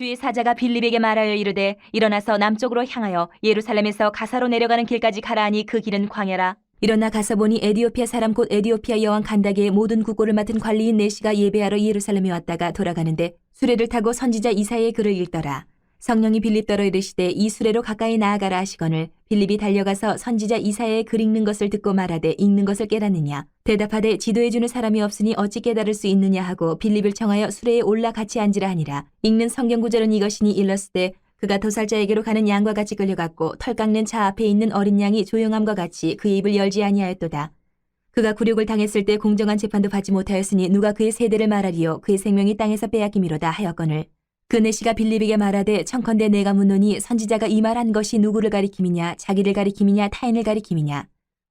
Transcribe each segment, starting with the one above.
주의 사자가 빌립에게 말하여 이르되 일어나서 남쪽으로 향하여 예루살렘에서 가사로 내려가는 길까지 가라 하니 그 길은 광야라. 일어나 가서 보니 에디오피아 사람 곧 에디오피아 여왕 간다게의 모든 국고를 맡은 관리인 내시가 예배하러 예루살렘에 왔다가 돌아가는데 수레를 타고 선지자 이사야의 글을 읽더라. 성령이 빌립더러 이르시되 이 수레로 가까이 나아가라 하시거늘 빌립이 달려가서 선지자 이사야의 글 읽는 것을 듣고 말하되 읽는 것을 깨닫느냐. 대답하되 지도해주는 사람이 없으니 어찌 깨달을 수 있느냐 하고 빌립을 청하여 수레에 올라 같이 앉으라 하니라. 읽는 성경 구절은 이것이니 일렀으되 그가 도살자에게로 가는 양과 같이 끌려갔고 털 깎는 차 앞에 있는 어린 양이 조용함과 같이 그의 입을 열지 아니하였도다. 그가 굴욕을 당했을 때 공정한 재판도 받지 못하였으니 누가 그의 세대를 말하리요. 그의 생명이 땅에서 빼앗김이로다 하였거늘 그 내시가 빌립에게 말하되 청컨대 내가 묻노니 선지자가 이 말한 것이 누구를 가리킴이냐 자기를 가리킴이냐 타인을 가리킴이냐.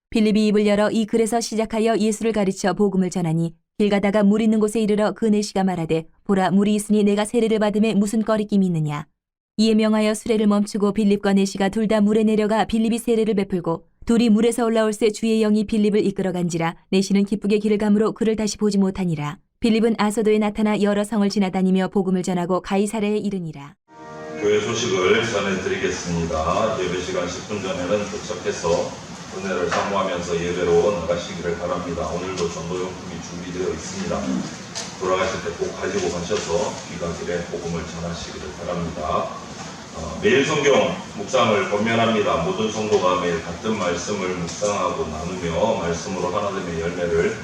빌립이 입을 열어 이 글에서 시작하여 예수를 가르쳐 복음을 전하니 길 가다가 물 있는 곳에 이르러 그 내시가 말하되 보라 물이 있으니 내가 세례를 받음에 무슨 꺼리낌이 있느냐. 이에 명하여 수레를 멈추고 빌립과 내시가 둘 다 물에 내려가 빌립이 세례를 베풀고 둘이 물에서 올라올새 주의 영이 빌립을 이끌어간지라. 내시는 기쁘게 길을 가므로 그를 다시 보지 못하니라. 빌립은 아소도에 나타나 여러 성을 지나다니며 복음을 전하고 가이사랴에 이르니라. 교회 소식을 전해드리겠습니다. 예배 시간 10분 전에는 도착해서 은혜를 사모하면서 예배로 나가시기를 바랍니다. 오늘도 전도용품이 준비되어 있습니다. 돌아가실 때 꼭 가지고 가셔서 귀가길에 복음을 전하시기를 바랍니다. 매일 성경 묵상을 권면합니다. 모든 성도가 매일 같은 말씀을 묵상하고 나누며 말씀으로 하나님의 열매를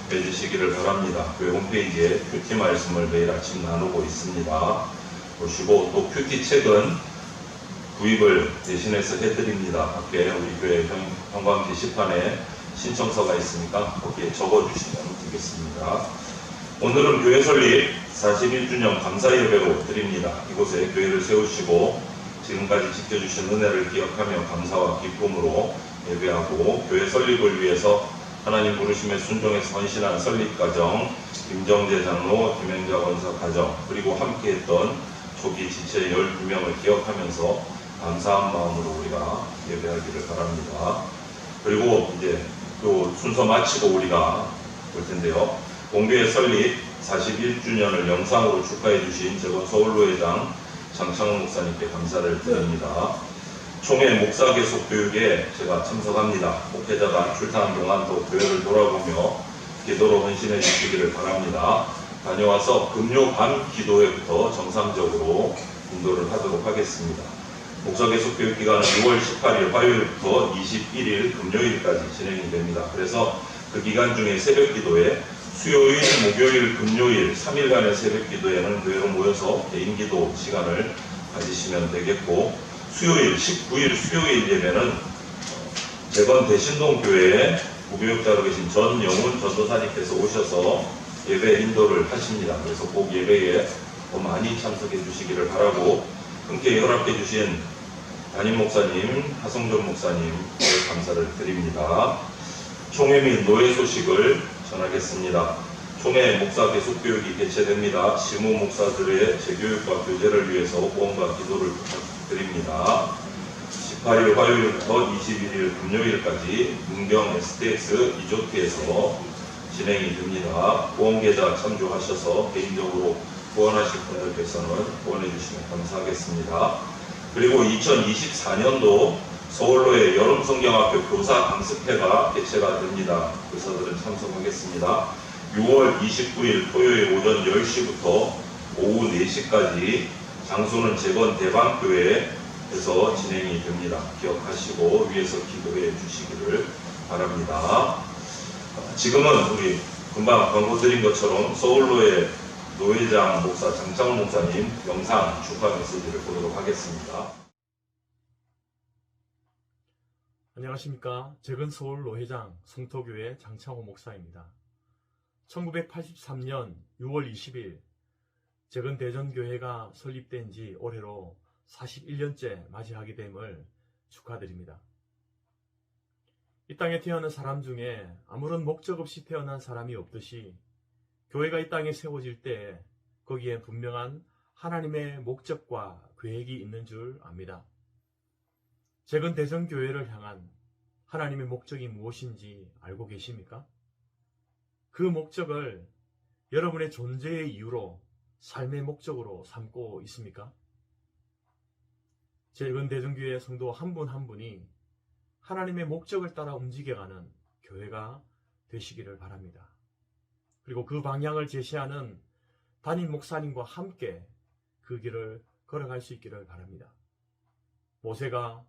맺으시기를 바랍니다. 교회 홈페이지에 큐티 말씀을 매일 아침 나누고 있습니다. 보시고 또 큐티 책은 구입을 대신해서 해드립니다. 밖에 우리 교회 현관 게시판에 신청서가 있으니까 거기에 적어주시면 되겠습니다. 오늘은 교회 설립 41주년 감사 예배로 드립니다. 이곳에 교회를 세우시고 지금까지 지켜주신 은혜를 기억하며 감사와 기쁨으로 예배하고 교회 설립을 위해서 하나님 부르심에 순종해서 헌신한 설립가정, 김정재 장로, 김행자 권사 가정, 그리고 함께했던 초기 지체 12명을 기억하면서 감사한 마음으로 우리가 예배하기를 바랍니다. 그리고 이제 또 순서 마치고 우리가 볼 텐데요. 공교회 설립 41주년을 영상으로 축하해 주신 재건 서울로회장 장창훈 목사님께 감사를 드립니다. 총회 목사 계속 교육에 제가 참석합니다. 목회자가 출타한 동안 또 교회를 돌아보며 기도로 헌신해 주시기를 바랍니다. 다녀와서 금요 밤 기도회부터 정상적으로 인도를 하도록 하겠습니다. 목사 계속 교육 기간은 6월 18일 화요일부터 21일 금요일까지 진행이 됩니다. 그래서 그 기간 중에 새벽 기도회, 수요일, 목요일, 금요일 3일간의 새벽 기도회는 교회로 모여서 개인 기도 시간을 가지시면 되겠고, 수요일 19일 수요일 예배는 재건 대신동교회에 무교육자로 계신 전영훈 전도사님께서 오셔서 예배 인도를 하십니다. 그래서 꼭 예배에 더 많이 참석해 주시기를 바라고, 함께 허락해 주신 담임 목사님, 하성준 목사님 감사를 드립니다. 총회 및 노예 소식을 전하겠습니다. 총회 목사 계속교육이 개최됩니다. 시무 목사들의 재교육과 교제를 위해서 후원과 기도를 부탁드립니다. 18일 화요일부터 21일 금요일까지 문경 STX 리조트에서 진행이 됩니다. 후원계좌 참조하셔서 개인적으로 후원하실 분들께서는 후원해 주시면 감사하겠습니다. 그리고 2024년도 서울로의 여름성경학교 교사 강습회가 개최가 됩니다. 교사들은 참석하겠습니다. 6월 29일 토요일 오전 10시부터 오후 4시까지 장소는 재건 대방교회에서 진행이 됩니다. 기억하시고 위에서 기도해 주시기를 바랍니다. 지금은 우리 금방 광고 드린 것처럼 서울로의 노회장 목사 장창훈 목사님 영상 축하 메시지를 보도록 하겠습니다. 안녕하십니까. 재건 서울 노회장 성토교회 장창호 목사입니다. 1983년 6월 20일 재건 대전교회가 설립된 지 올해로 41년째 맞이하게 됨을 축하드립니다. 이 땅에 태어난 사람 중에 아무런 목적 없이 태어난 사람이 없듯이 교회가 이 땅에 세워질 때 거기에 분명한 하나님의 목적과 계획이 있는 줄 압니다. 재건 대전교회를 향한 하나님의 목적이 무엇인지 알고 계십니까? 그 목적을 여러분의 존재의 이유로 삶의 목적으로 삼고 있습니까? 재건 대전교회 성도 한 분 한 분이 하나님의 목적을 따라 움직여가는 교회가 되시기를 바랍니다. 그리고 그 방향을 제시하는 담임 목사님과 함께 그 길을 걸어갈 수 있기를 바랍니다. 모세가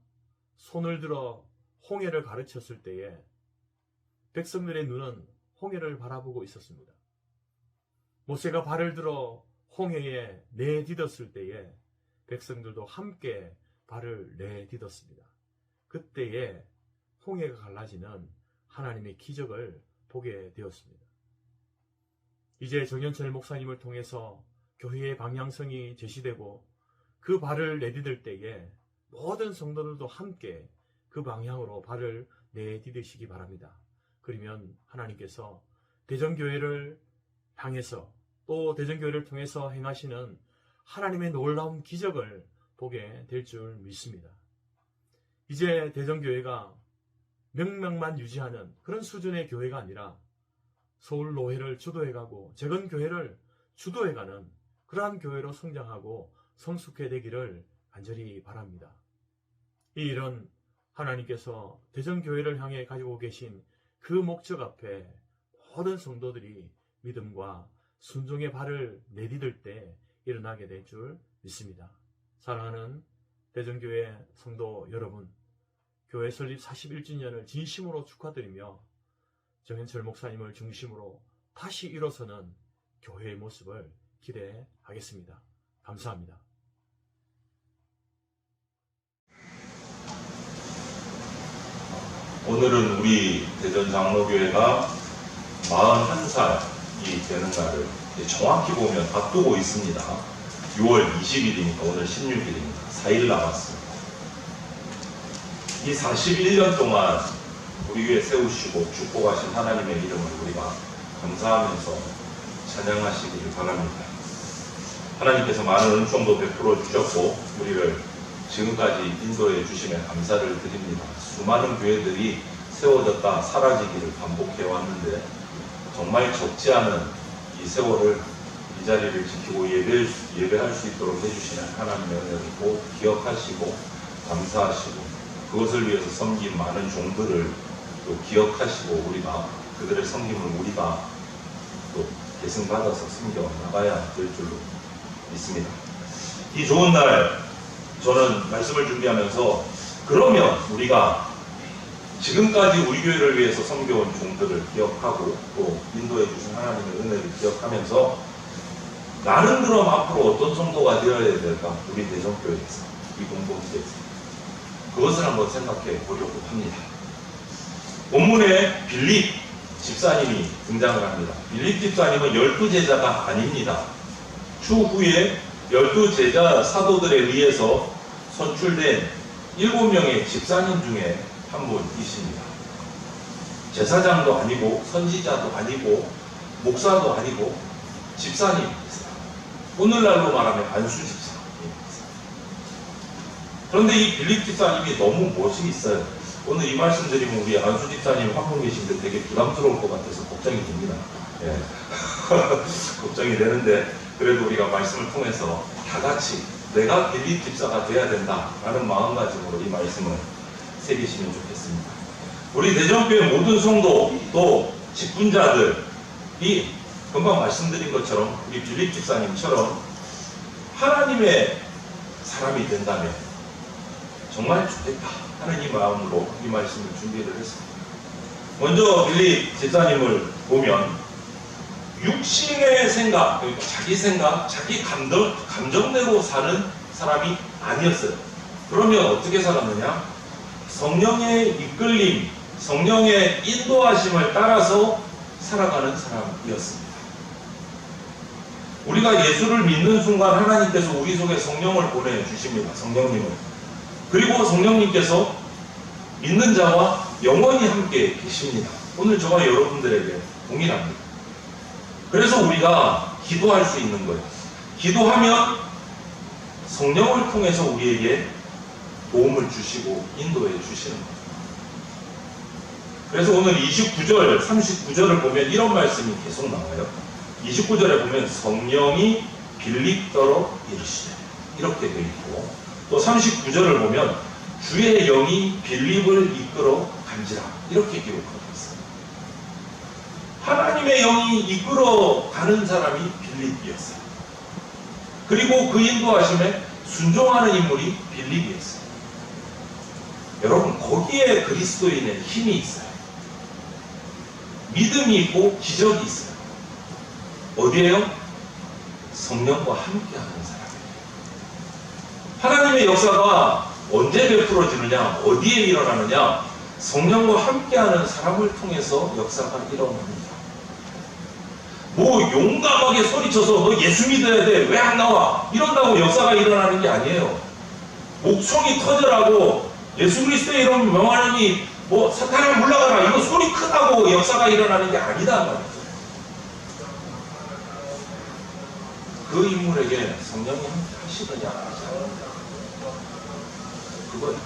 손을 들어 홍해를 가르쳤을 때에 백성들의 눈은 홍해를 바라보고 있었습니다. 모세가 발을 들어 홍해에 내딛었을 때에 백성들도 함께 발을 내딛었습니다. 그때에 홍해가 갈라지는 하나님의 기적을 보게 되었습니다. 이제 정현철 목사님을 통해서 교회의 방향성이 제시되고 그 발을 내딛을 때에 모든 성도들도 함께 그 방향으로 발을 내딛으시기 바랍니다. 그러면 하나님께서 대전교회를 향해서 또 대전교회를 통해서 행하시는 하나님의 놀라운 기적을 보게 될 줄 믿습니다. 이제 대전교회가 명명만 유지하는 그런 수준의 교회가 아니라 서울노회를 주도해가고 재건교회를 주도해가는 그러한 교회로 성장하고 성숙해 되기를 간절히 바랍니다. 이 일은 하나님께서 대전교회를 향해 가지고 계신 그 목적 앞에 모든 성도들이 믿음과 순종의 발을 내디딜 때 일어나게 될 줄 믿습니다. 사랑하는 대전교회 성도 여러분, 교회 설립 41주년을 진심으로 축하드리며 정현철 목사님을 중심으로 다시 일어서는 교회의 모습을 기대하겠습니다. 감사합니다. 오늘은 우리 대전장로교회가 41살이 되는 날을 정확히 보면 앞두고 있습니다. 6월 20일이니까 오늘 16일입니다. 4일 남았습니다. 이 41년 동안 우리 교회 세우시고 축복하신 하나님의 이름을 우리가 감사하면서 찬양하시기를 바랍니다. 하나님께서 많은 은총도 베풀어 주셨고 우리를 지금까지 인도해 주심에 감사를 드립니다. 수많은 교회들이 세워졌다 사라지기를 반복해 왔는데 정말 적지 않은 이 세월을 이 자리를 지키고 예배할 수 있도록 해주시는 하나님의 은혜를 꼭 기억하시고 감사하시고 그것을 위해서 섬긴 많은 종들을 또 기억하시고 우리가 그들의 섬김을 우리가 또 계승받아서 섬겨 나가야 될 줄로 믿습니다. 이 좋은 날 저는 말씀을 준비하면서 그러면 우리가 지금까지 우리 교회를 위해서 섬겨온 종들을 기억하고 또 인도해 주신 하나님의 은혜를 기억하면서 나는 그럼 앞으로 어떤 성도가 되어야 될까? 우리 대전교회에서 이 공동체에서 그것을 한번 생각해 보려고 합니다. 본문에 빌립 집사님이 등장을 합니다. 빌립 집사님은 12제자가 아닙니다. 추후에 12제자 사도들에 의해서 선출된 7명의 집사님 중에 한 분이십니다. 제사장도 아니고 선지자도 아니고 목사도 아니고 집사님입니다. 오늘날로 말하면 안수 집사님입니다. 그런데 이 빌립 집사님이 너무 멋이 있어요. 오늘 이 말씀 드리면 우리 안수 집사님 한 분 계신데 되게 부담스러울 것 같아서 걱정이 됩니다. 예. 걱정이 되는데 그래도 우리가 말씀을 통해서 다 같이 내가 빌립 집사가 돼야 된다라는 마음가짐으로 이 말씀을 새기시면 좋겠습니다. 우리 대전교회 모든 성도 또 직분자들이 금방 말씀드린 것처럼 우리 빌립 집사님처럼 하나님의 사람이 된다면 정말 좋겠다 하는 이 마음으로 이 말씀을 준비를 했습니다. 먼저 빌립 집사님을 보면 육신의 생각, 그러니까 자기 생각, 자기 감정대로 사는 사람이 아니었어요. 그러면 어떻게 살았느냐? 성령의 이끌림, 성령의 인도하심을 따라서 살아가는 사람이었습니다. 우리가 예수를 믿는 순간 하나님께서 우리 속에 성령을 보내주십니다. 성령님을. 그리고 성령님께서 믿는 자와 영원히 함께 계십니다. 오늘 저와 여러분들에게 동일합니다. 그래서 우리가 기도할 수 있는 거예요. 기도하면 성령을 통해서 우리에게 도움을 주시고 인도해 주시는 거예요. 그래서 오늘 29절, 39절을 보면 이런 말씀이 계속 나와요. 29절에 보면 성령이 빌립더러 이르시되 이렇게 되어 있고 또 39절을 보면 주의 영이 빌립을 이끌어 간지라 이렇게 기록하고 있습니다. 하나님의 영이 이끌어 가는 사람이 빌립이었어요. 그리고 그 인도하심에 순종하는 인물이 빌립이었어요. 여러분, 거기에 그리스도인의 힘이 있어요. 믿음이 있고 기적이 있어요. 어디에요? 성령과 함께하는 사람이에요. 하나님의 역사가 언제 베풀어지느냐, 어디에 일어나느냐, 성령과 함께하는 사람을 통해서 역사가 일어납니다. 뭐 용감하게 소리쳐서 너 예수 믿어야 돼, 왜 안 나와? 이런다고 역사가 일어나는 게 아니에요. 목청이 터져라고 예수 그리스도의 이름 명하느니 뭐 사탄을 물러가라, 이거 소리 크다고 역사가 일어나는 게 아니다 말이죠. 그 인물에게 성령이 함께 하시느냐 하지 않느냐, 그거예요.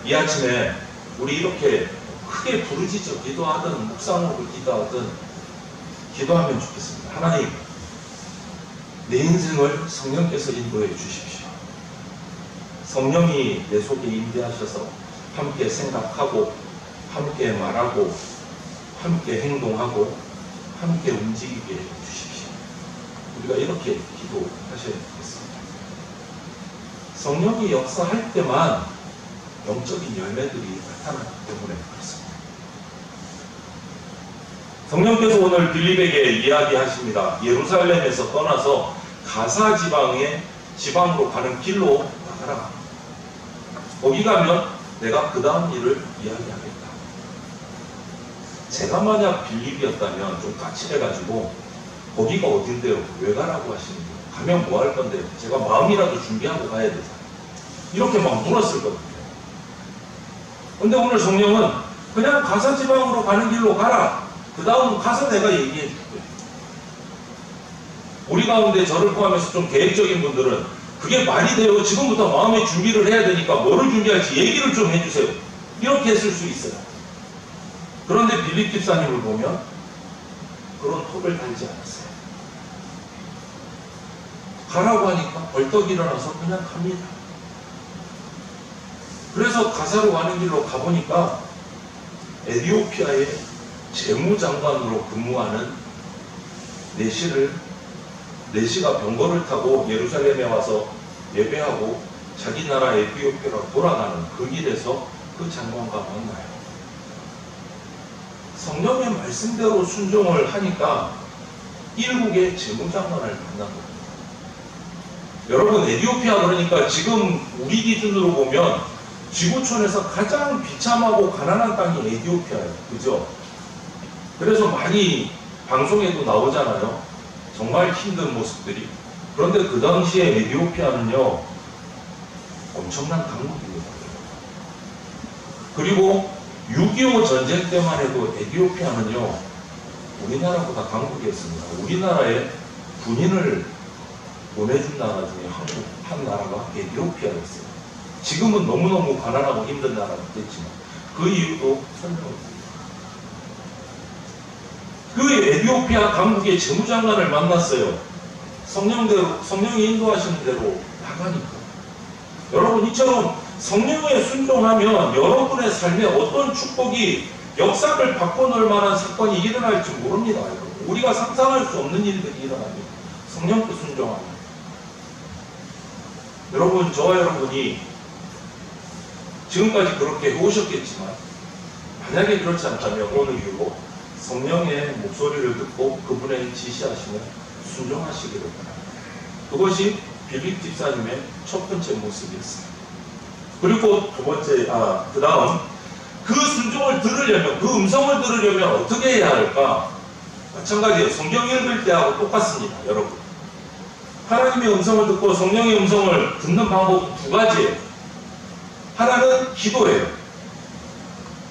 이 아침에 우리 이렇게 크게 부르짖어 기도하든 묵상으로 기도하든 기도하면 좋겠습니다. 하나님, 내 인생을 성령께서 인도해 주십시오. 성령이 내 속에 임재하셔서 함께 생각하고 함께 말하고 함께 행동하고 함께 움직이게 해 주십시오. 우리가 이렇게 기도하셔야 되겠습니다. 성령이 역사할 때만 영적인 열매들이 나타나기 때문에 그렇습니다. 성령께서 오늘 빌립에게 이야기하십니다. 예루살렘에서 떠나서 가사 지방으로 가는 길로 나가라. 거기 가면 내가 그 다음 일을 이야기하겠다. 제가 만약 빌립이었다면 좀 까칠해가지고 거기가 어딘데요? 왜 가라고 하시는 거예요? 가면 뭐 할 건데요? 제가 마음이라도 준비하고 가야 되잖아요. 이렇게 막 물었을 거거든요. 근데 오늘 성령은 그냥 가사 지방으로 가는 길로 가라. 그 다음 가서 내가 얘기해 줄게. 우리 가운데 저를 포함해서 좀 계획적인 분들은 그게 말이 돼요. 지금부터 마음의 준비를 해야 되니까 뭐를 준비할지 얘기를 좀 해주세요. 이렇게 했을 수 있어요. 그런데 빌립 집사님을 보면 그런 톡을 달지 않았어요. 가라고 하니까 벌떡 일어나서 그냥 갑니다. 그래서 가사로 가는 길로 가보니까 에티오피아의 재무장관으로 근무하는 네시가 병거를 타고 예루살렘에 와서 예배하고 자기 나라 에티오피아로 돌아가는 그 길에서 그 장관과 만나요. 성령의 말씀대로 순종을 하니까 일국의 재무장관을 만난 거예요. 여러분, 에티오피아 그러니까 지금 우리 기준으로 보면 지구촌에서 가장 비참하고 가난한 땅이 에티오피아예요. 그죠? 그래서 많이 방송에도 나오잖아요. 정말 힘든 모습들이. 그런데 그 당시에 에티오피아는요, 엄청난 강국입니다. 그리고 6.25 전쟁 때만 해도 에티오피아는요, 우리나라보다 강국이었습니다. 우리나라에 군인을 보내준 나라 중에 한 나라가 에티오피아였어요. 지금은 너무너무 가난하고 힘든 나라가 됐지만 그 이유도 설명합니다. 그 에티오피아 강국의 재무장관을 만났어요. 성령이 인도하시는 대로 나가니까. 여러분, 이처럼 성령에 순종하면 여러분의 삶에 어떤 축복이 역사를 바꿔놓을 만한 사건이 일어날지 모릅니다. 여러분. 우리가 상상할 수 없는 일들이 일어납니다. 성령께 순종하면. 여러분, 저와 여러분이 지금까지 그렇게 해오셨겠지만 만약에 그렇지 않다면 오늘 이후로 성령의 목소리를 듣고 그분의 지시하심을 순종하시기를 바랍니다. 그것이 빌립 집사님의 첫 번째 모습이었어요. 그리고 그 다음 그 순종을 들으려면, 그 음성을 들으려면 어떻게 해야 할까? 마찬가지예요. 성경 읽을 때하고 똑같습니다. 여러분, 하나님의 음성을 듣고 성령의 음성을 듣는 방법은 두 가지예요. 하나는 기도예요.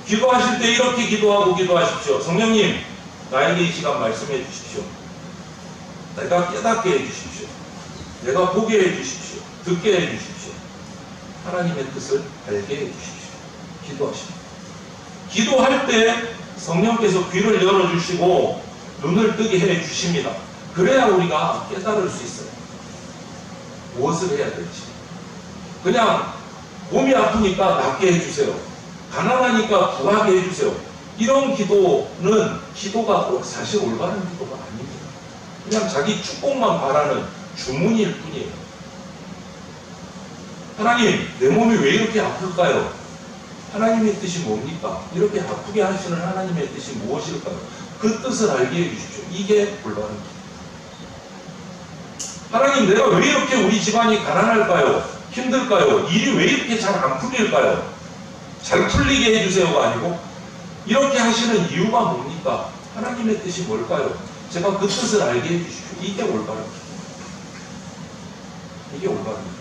기도하실 때 이렇게 기도하십시오. 성령님, 나에게 이 시간 말씀해 주십시오. 내가 깨닫게 해 주십시오. 내가 보게 해 주십시오. 듣게 해 주십시오. 하나님의 뜻을 알게 해 주십시오. 기도하십시오. 기도할 때 성령께서 귀를 열어주시고 눈을 뜨게 해 주십니다. 그래야 우리가 깨달을 수 있어요. 무엇을 해야 될지. 그냥 몸이 아프니까 낫게 해주세요. 가난하니까 구하게 해주세요. 이런 기도는 기도가 꼭 사실 올바른 기도가 아닙니다. 그냥 자기 축복만 바라는 주문일 뿐이에요. 하나님, 내 몸이 왜 이렇게 아플까요? 하나님의 뜻이 뭡니까? 이렇게 아프게 하시는 하나님의 뜻이 무엇일까요? 그 뜻을 알게 해주십시오. 이게 올바른 기도. 하나님, 내가 왜 이렇게 우리 집안이 가난할까요? 힘들까요? 일이 왜 이렇게 잘 안 풀릴까요? 잘 풀리게 해주세요가 아니고 이렇게 하시는 이유가 뭡니까? 하나님의 뜻이 뭘까요? 제가 그 뜻을 알게 해주십시오. 이게 올바른 기도. 이게 올바른 기도.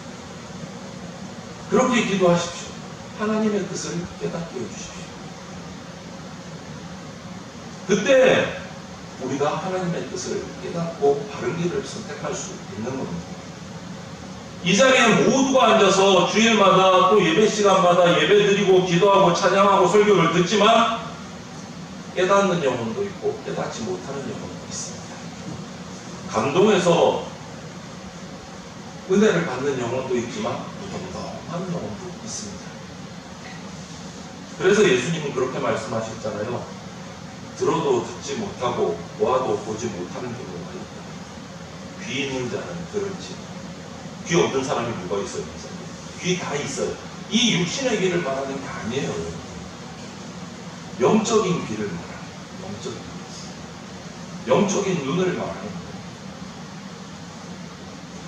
그렇게 기도하십시오. 하나님의 뜻을 깨닫게 해주십시오. 그때 우리가 하나님의 뜻을 깨닫고 바른 길을 선택할 수 있는 겁니다. 이 자리에 모두가 앉아서 주일마다 또 예배 시간마다 예배 드리고 기도하고 찬양하고 설교를 듣지만 깨닫는 영혼도 있고 깨닫지 못하는 영혼도 있습니다. 감동해서 은혜를 받는 영혼도 있지만 무덤덤한 영혼도 있습니다. 그래서 예수님은 그렇게 말씀하셨잖아요. 들어도 듣지 못하고 보아도 보지 못하는 경우가 있다. 귀 있는 자는 들을지. 귀 없는 사람이 누가 있어요? 귀 다 있어요. 이 육신의 귀를 말하는 게 아니에요. 영적인 귀를 말하는, 영적인 눈을 말하는 거예요.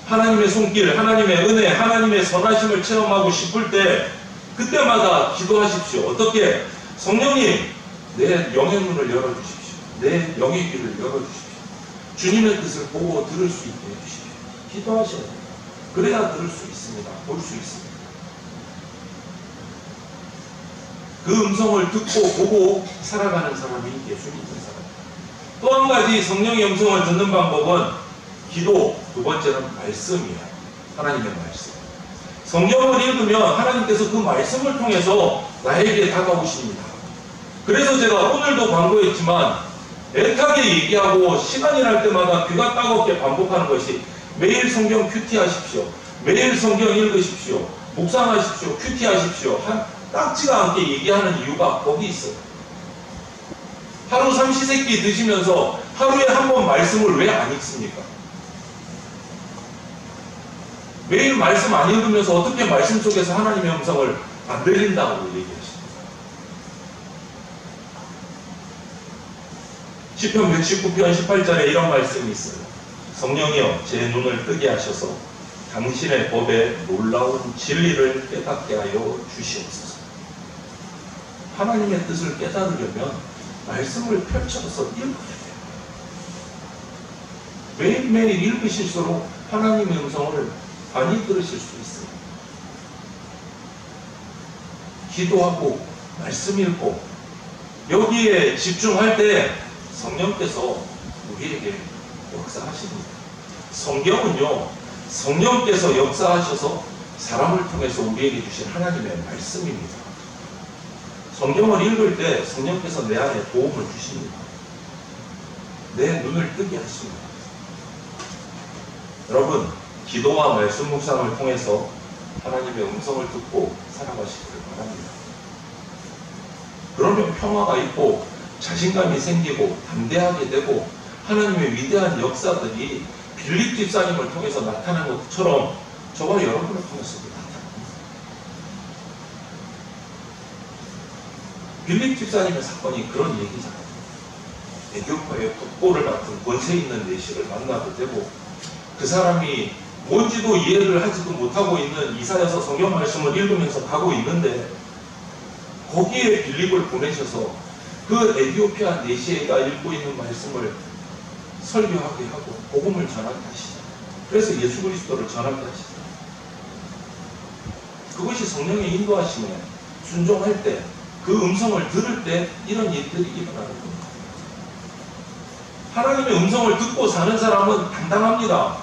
하나님의 손길, 하나님의 은혜, 하나님의 선하심을 체험하고 싶을 때 그때마다 기도하십시오. 어떻게? 성령님, 내 영의 눈을 열어주십시오. 내 영의 귀를 열어주십시오. 주님의 뜻을 보고 들을 수 있게 해주십시오. 기도하셔야 돼요. 그래야 들을 수 있습니다. 볼 수 있습니다. 그 음성을 듣고 보고 살아가는 사람이 예수 믿는 사람. 또 한 가지 성령의 음성을 듣는 방법은 기도, 두 번째는 말씀이에요. 하나님의 말씀. 성경을 읽으면 하나님께서 그 말씀을 통해서 나에게 다가오십니다. 그래서 제가 오늘도 광고했지만 애타게 얘기하고 시간이 날 때마다 귀가 따갑게 반복하는 것이 매일 성경 큐티 하십시오. 매일 성경 읽으십시오. 묵상하십시오. 큐티 하십시오. 딱지가 않게 얘기하는 이유가 거기 있어요. 하루 삼시세끼 드시면서 하루에 한 번 말씀을 왜 안 읽습니까? 매일 말씀 안 읽으면서 어떻게 말씀 속에서 하나님의 음성을 안 들린다고 얘기하십니까? 시편 119편 18절에 이런 말씀이 있어요. 성령이여 제 눈을 뜨게 하셔서 당신의 법에 놀라운 진리를 깨닫게 하여 주시옵소서. 하나님의 뜻을 깨달으려면 말씀을 펼쳐서 읽어야 돼요. 매일매일 읽으실수록 하나님의 음성을 많이 들으실 수 있어요. 기도하고 말씀 읽고 여기에 집중할 때 성령께서 우리에게 역사하십니다. 성경은요, 성령께서 역사하셔서 사람을 통해서 우리에게 주신 하나님의 말씀입니다. 성경을 읽을 때 성령께서 내 안에 도움을 주십니다. 내 눈을 뜨게 하십니다. 여러분, 기도와 말씀 묵상을 통해서 하나님의 음성을 듣고 살아가시기를 바랍니다. 그러면 평화가 있고 자신감이 생기고 담대하게 되고 하나님의 위대한 역사들이 빌립 집사님을 통해서 나타난 것처럼 저와 여러분을 통해서도 나타납니다. 빌립 집사님의 사건이 그런 얘기잖아요. 에디오피아의 톱골을 맡은 권세 있는 내시를 만나게 되고 그 사람이 뭔지도 이해를 하지도 못하고 있는 이사야서 성경 말씀을 읽으면서 가고 있는데 거기에 빌립을 보내셔서 그 에디오피아 내시가 읽고 있는 말씀을 설교하게 하고 복음을 전하게 하시죠. 그래서 예수 그리스도를 전하게 하시죠. 그것이 성령의 인도하심에 순종할 때, 그 음성을 들을 때 이런 일들이 일어나는 겁니다. 하나님의 음성을 듣고 사는 사람은 당당합니다.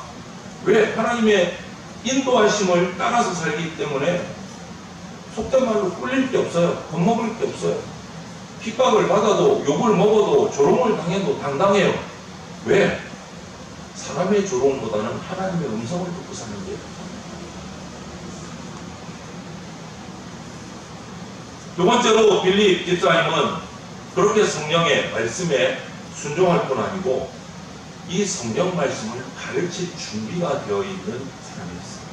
왜? 하나님의 인도하심을 따라서 살기 때문에 속된 말로 꿀릴 게 없어요. 겁먹을 게 없어요. 핍박을 받아도 욕을 먹어도 조롱을 당해도 당당해요. 왜? 사람의 조롱보다는 하나님의 음성을 듣고 사는 게 두 번째로 빌립 집사님은 그렇게 성령의 말씀에 순종할 뿐 아니고 이 성령 말씀을 가르칠 준비가 되어 있는 사람이었어요.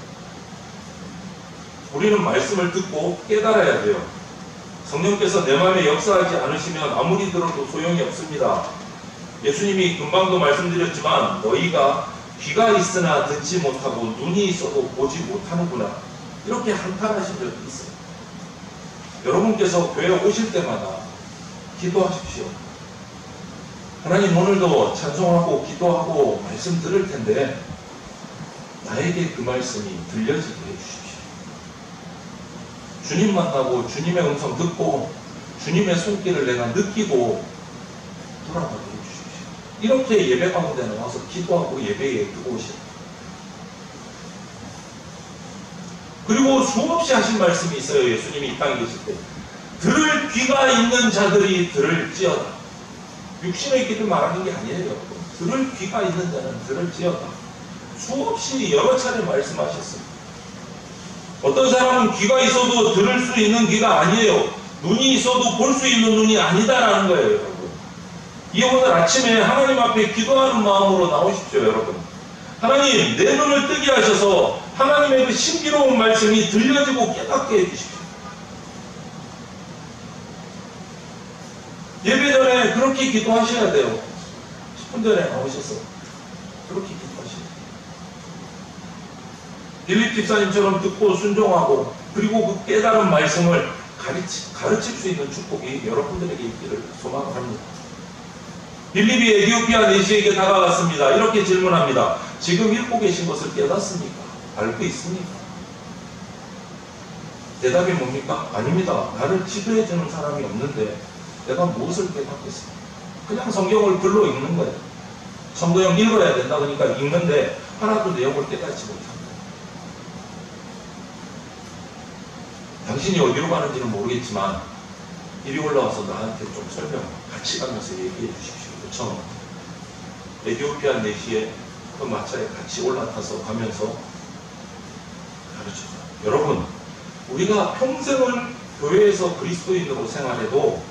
우리는 말씀을 듣고 깨달아야 돼요. 성령께서 내 마음에 역사하지 않으시면 아무리 들어도 소용이 없습니다. 예수님이 금방도 말씀드렸지만 너희가 귀가 있으나 듣지 못하고 눈이 있어도 보지 못하는구나, 이렇게 한탄하신 적이 있어요. 여러분께서 교회 오실 때마다 기도하십시오. 하나님, 오늘도 찬송하고 기도하고 말씀 들을 텐데 나에게 그 말씀이 들려지게 해주십시오. 주님 만나고 주님의 음성 듣고 주님의 손길을 내가 느끼고 돌아가게 해주십시오. 이렇게 예배 가운데 나와서 기도하고 예배에 들어오십시오. 그리고 수없이 하신 말씀이 있어요. 예수님이 이 땅에 계실 때 들을 귀가 있는 자들이 들을지어다. 육신의 귀를 말하는 게 아니에요, 여러분. 들을 귀가 있는 자는 들을지어다. 수없이 여러 차례 말씀하셨어요. 어떤 사람은 귀가 있어도 들을 수 있는 귀가 아니에요. 눈이 있어도 볼 수 있는 눈이 아니다라는 거예요, 여러분. 이 오늘 아침에 하나님 앞에 기도하는 마음으로 나오십시오, 여러분. 하나님, 내 눈을 뜨게 하셔서 하나님의 그 신비로운 말씀이 들려지고 깨닫게 해주십시오. 예배 전에 그렇게 기도하셔야 돼요. 10분 전에 나오셔서 그렇게 기도하셔야 돼요. 빌립 집사님처럼 듣고 순종하고 그리고 그 깨달은 말씀을 가르칠 수 있는 축복이 여러분들에게 있기를 소망을 합니다. 빌립이 에디오피아 내시에게 다가갔습니다. 이렇게 질문합니다. 지금 읽고 계신 것을 깨닫습니까? 알고 있습니까? 대답이 뭡니까? 아닙니다. 나를 지도해주는 사람이 없는데 내가 무엇을 깨닫겠습니까? 그냥 성경을 글로 읽는 거예요. 성도형 읽어야 된다 그러니까 읽는데 하나도 내용을 깨닫지 못합니다. 당신이 어디로 가는지는 모르겠지만 이리 올라와서 나한테 좀 설명, 같이 가면서 얘기해 주십시오. 처음 에디오피아 내시에 그 마차에 같이 올라타서 가면서 가르쳐요. 여러분, 우리가 평생을 교회에서 그리스도인으로 생활해도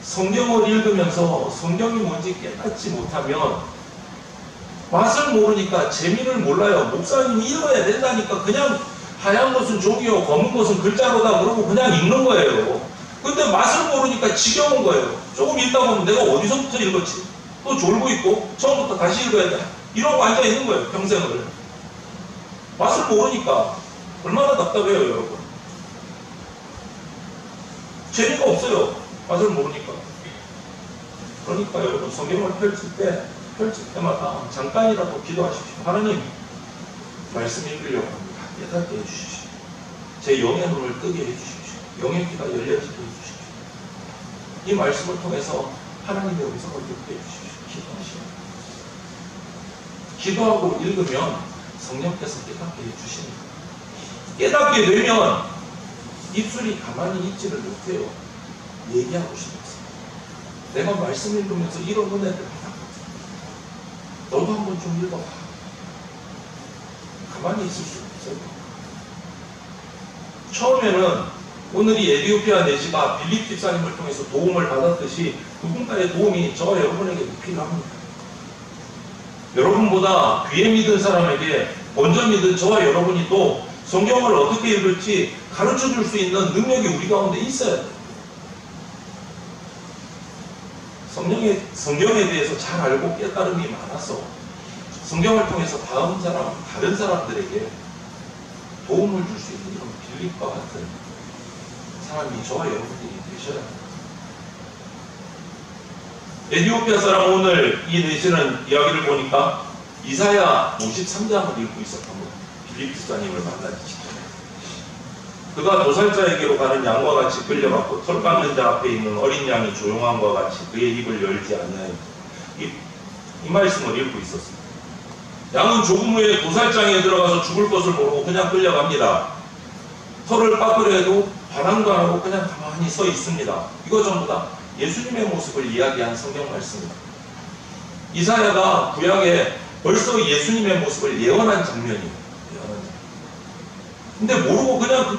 성경을 읽으면서 성경이 뭔지 깨닫지 못하면 맛을 모르니까 재미를 몰라요. 목사님이 읽어야 된다니까 그냥 하얀 것은 종이요 검은 것은 글자로다 그러고 그냥 읽는 거예요. 근데 맛을 모르니까 지겨운 거예요. 조금 읽다 보면 내가 어디서부터 읽었지? 또 졸고 있고 처음부터 다시 읽어야 돼. 이러고 앉아 있는 거예요. 평생을. 맛을 모르니까 얼마나 답답해요, 여러분. 재미가 없어요. 맛을 모르니까. 그러니까 여러분, 성경을 펼칠 때마다 잠깐이라도 기도하십시오. 하나님, 말씀 읽으려고 합니다. 깨닫게 해주십시오. 제 영의 눈을 뜨게 해주십시오. 영의 귀가 열려지게 해주십시오. 이 말씀을 통해서 하나님의 음성을 듣게 해주십시오. 기도하시오. 기도하고 읽으면 성령께서 깨닫게 해주십니다. 깨닫게 되면 입술이 가만히 있지를 못해요. 얘기하고 싶었어요. 내가 말씀 읽으면서 이런 은혜를 받았거든. 너도 한번 좀 읽어봐. 가만히 있을 수 없어요. 처음에는 오늘 이 에디오피아 내시가 빌립 집사님을 통해서 도움을 받았듯이 누군가의 도움이 저와 여러분에게 필요합니다. 여러분보다 귀에 믿은 사람에게 먼저 믿은 저와 여러분이 또 성경을 어떻게 읽을지 가르쳐 줄 수 있는 능력이 우리 가운데 있어야 돼요. 성경에 대해서 잘 알고 깨달음이 많아서 성경을 통해서 다른 사람들에게 도움을 줄 수 있는 이런 빌립과 같은 사람이 저와 여러분들이 되셔야 합니다. 에디오피아 사람 오늘 이 내시는 이야기를 보니까 이사야 53장을 읽고 있었던 거예요. 빌립 집사님을 만나기 직전에. 그가 도살자에게로 가는 양과 같이 끌려갔고 털 깎는 자 앞에 있는 어린 양이 조용함과 같이 그의 입을 열지 않는 이 말씀을 읽고 있었습니다. 양은 조금 후에 도살장에 들어가서 죽을 것을 모르고 그냥 끌려갑니다. 털을 깎으려 해도 반항도 안 하고 그냥 가만히 서 있습니다. 이거 전부 다 예수님의 모습을 이야기한 성경 말씀입니다. 이사야가 구약에 벌써 예수님의 모습을 예언한 장면이에요. 근데 모르고 그냥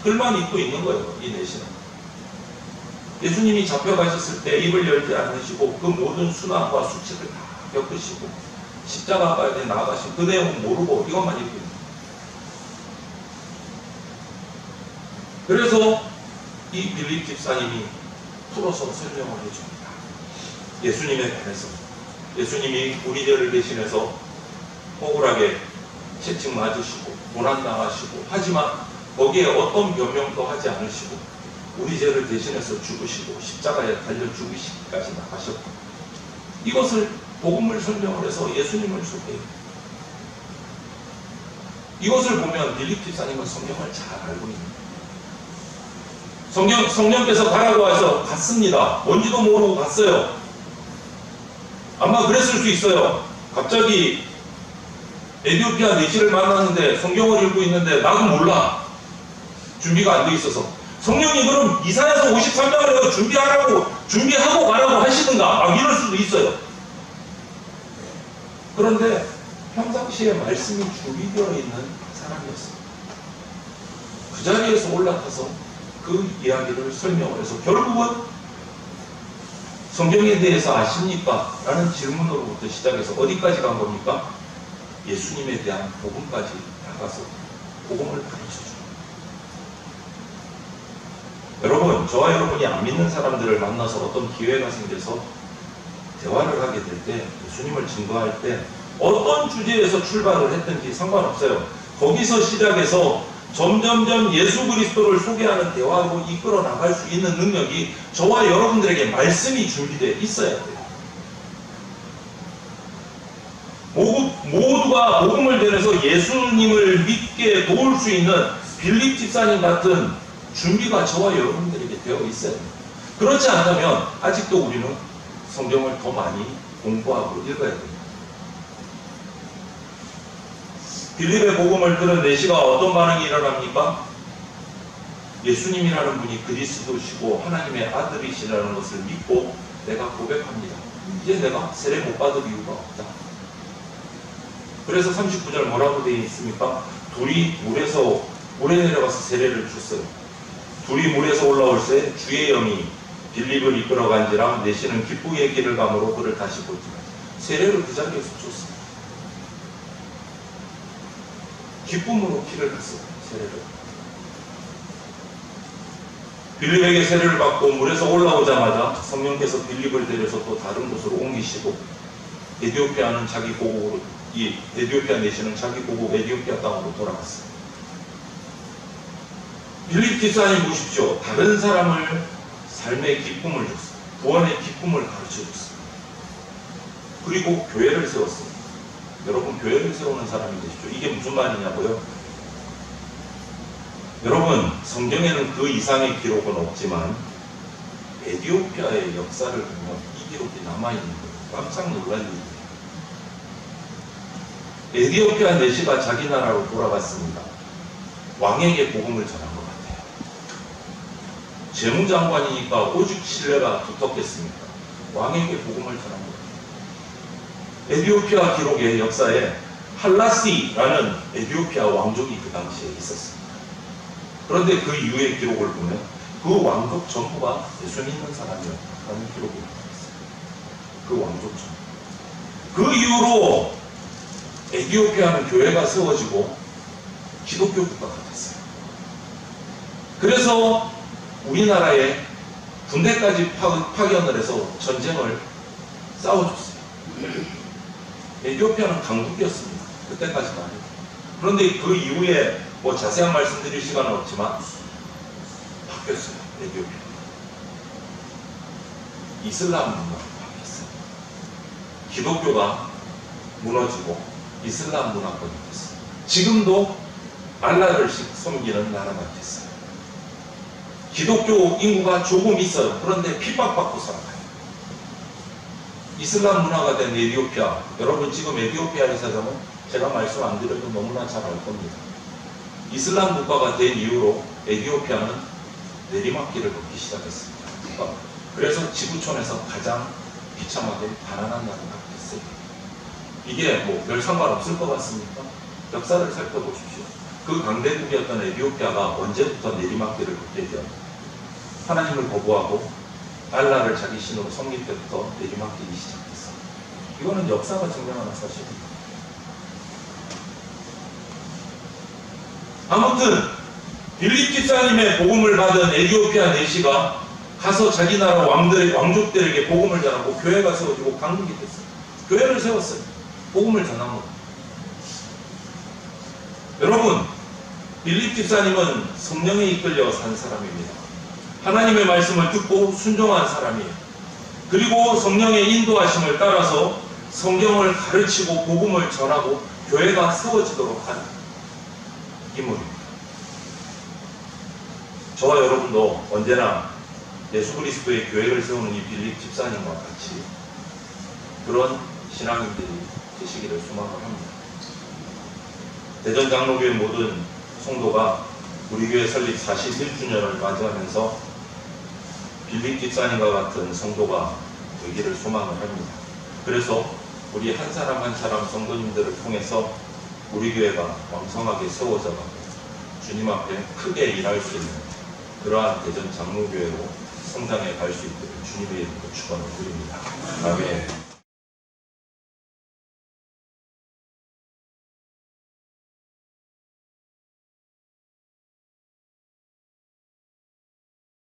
글만 읽고 있는 거예요. 이 내시는. 예수님이 잡혀가셨을 때 입을 열지 않으시고 그 모든 순환과 수치를 다 겪으시고 십자가까지 나아가신 그 내용은 모르고 이것만 읽고 그래서 이 빌립 집사님이 풀어서 설명을 해줍니다. 예수님에 관해서 예수님이 우리 죄를 대신해서 억울하게 채찍 맞으시고 고난당하시고 하지만 거기에 어떤 변명도 하지 않으시고 우리 죄를 대신해서 죽으시고 십자가에 달려 죽으시기까지 나가셨고 이것을 복음을 설명을 해서 예수님을 소개해요. 이것을 보면 빌립 집사님은 성경을 잘 알고 있는 성령께서 가라고 해서 갔습니다. 뭔지도 모르고 갔어요. 아마 그랬을 수 있어요. 갑자기 에디오피아 내시를 만났는데 성경을 읽고 있는데 나도 몰라. 준비가 안 돼 있어서. 성령이 그럼 이사야서 53장을 준비하고 가라고 하시든가 막 이럴 수도 있어요. 그런데 평상시에 말씀이 준비되어 있는 사람이었어요. 그 자리에서 올라타서 그 이야기를 설명을 해서 결국은 성경에 대해서 아십니까? 라는 질문으로부터 시작해서 어디까지 간 겁니까? 예수님에 대한 복음까지 나가서 복음을 가르쳐줍니다. 여러분, 저와 여러분이 안 믿는 사람들을 만나서 어떤 기회가 생겨서 대화를 하게 될 때, 예수님을 증거할 때 어떤 주제에서 출발을 했든지 상관없어요. 거기서 시작해서 점점점 예수 그리스도를 소개하는 대화로 이끌어 나갈 수 있는 능력이 저와 여러분들에게 말씀이 준비되어 있어야 돼요. 모두가 복음을 전해서 예수님을 믿게 도울 수 있는 빌립 집사님 같은 준비가 저와 여러분들에게 되어 있어야 돼요. 그렇지 않다면 아직도 우리는 성경을 더 많이 공부하고 읽어야 됩니다. 빌립의 복음을 들은 내시가 어떤 반응이 일어납니까? 예수님이라는 분이 그리스도시고 하나님의 아들이시라는 것을 믿고 내가 고백합니다. 이제 내가 세례 못 받을 이유가 없다. 그래서 39절 뭐라고 되어 있습니까? 둘이 물에 내려가서 세례를 줬어요. 둘이 물에서 올라올 때 주의 영이 빌립을 이끌어간지라 내시는 기쁘게 길을 감으로 그를 다시 보지만 세례를 그 자리에서 줬습니다. 기쁨으로 길을 갔어요. 세례를. 빌립에게 세례를 받고 물에서 올라오자마자 성령께서 빌립을 데려서 또 다른 곳으로 옮기시고 에디오피아는 자기 고국으로 이 에디오피아 내시는 자기 고국 에디오피아 땅으로 돌아갔어요. 빌립 집사님 보십시오. 다른 사람을 삶의 기쁨을 줬어요. 구원의 기쁨을 가르쳐줬어요. 그리고 교회를 세웠습니다. 여러분, 교회를 세우는 사람이 되십시오. 이게 무슨 말이냐고요? 여러분, 성경에는 그 이상의 기록은 없지만 에디오피아의 역사를 보면 이 기록이 남아있는 거예요. 깜짝 놀랄 일이에요. 에디오피아 내시가 자기 나라로 돌아갔습니다. 왕에게 복음을 전한 것 같아요. 재무장관이니까 오직 신뢰가 두텁겠습니까? 왕에게 복음을 전한 것 같아요. 에디오피아 기록의 역사에 할라시라는 에디오피아 왕족이 그 당시에 있었습니다. 그런데 그 이후의 기록을 보면 그 왕족 전부가 예수 믿는 사람이었다는 기록이 나와있어요. 그 왕족 전부. 그 이후로 에디오피아는 교회가 세워지고 기독교 국가가 됐어요. 그래서 우리나라에 군대까지 파견을 해서 전쟁을 싸워줬어요. 에디오피아는 강국이었습니다. 그때까지만 해도. 그런데 그 이후에 뭐 자세한 말씀드릴 시간은 없지만 바뀌었어요. 에디오피아. 이슬람 문화로 바뀌었어요. 기독교가 무너지고 이슬람 문화권이 됐어요. 지금도 알라를 섬기는 나라가 됐어요. 기독교 인구가 조금 있어요. 그런데 핍박받고 살아가요. 이슬람 문화가 된 에디오피아, 여러분 지금 에디오피아에 살면 제가 말씀 안 드려도 너무나 잘 알 겁니다. 이슬람 국가가 된 이후로 에디오피아는 내리막길을 걷기 시작했습니다. 그래서 지구촌에서 가장 비참하게 가난한 나라가 됐어요. 이게 뭐 별 상관없을 것 같습니까? 역사를 살펴보십시오. 그 강대국이었던 에디오피아가 언제부터 내리막길을 걷게 되었나요? 하나님을 거부하고 알라를 자기 신으로 섬길 때부터 내리맡기기 시작했어. 이거는 역사가 증명하는 사실입니다. 아무튼 빌립 집사님의 복음을 받은 에디오피아 내시가 가서 자기 나라 왕족들에게 복음을 전하고 교회가 세워지고 강국이 됐어요. 교회를 세웠어요. 복음을 전한 것. 여러분, 빌립 집사님은 성령에 이끌려 산 사람입니다. 하나님의 말씀을 듣고 순종한 사람이에요. 그리고 성령의 인도하심을 따라서 성경을 가르치고 복음을 전하고 교회가 세워지도록 한 인물입니다. 저와 여러분도 언제나 예수 그리스도의 교회를 세우는 이 빌립 집사님과 같이 그런 신앙인들이 되시기를 소망을 합니다. 대전 장로교회 모든 성도가 우리 교회 설립 41주년을 맞이하면서 빌립 집사님과 같은 성도가 되기를 소망을 합니다. 그래서 우리 한 사람 한 사람 성도님들을 통해서 우리 교회가 왕성하게 세워져가고 주님 앞에 크게 일할 수 있는 그러한 대전 장로교회로 성장해 갈 수 있도록 주님의 이름으로 축원을 드립니다. 아멘.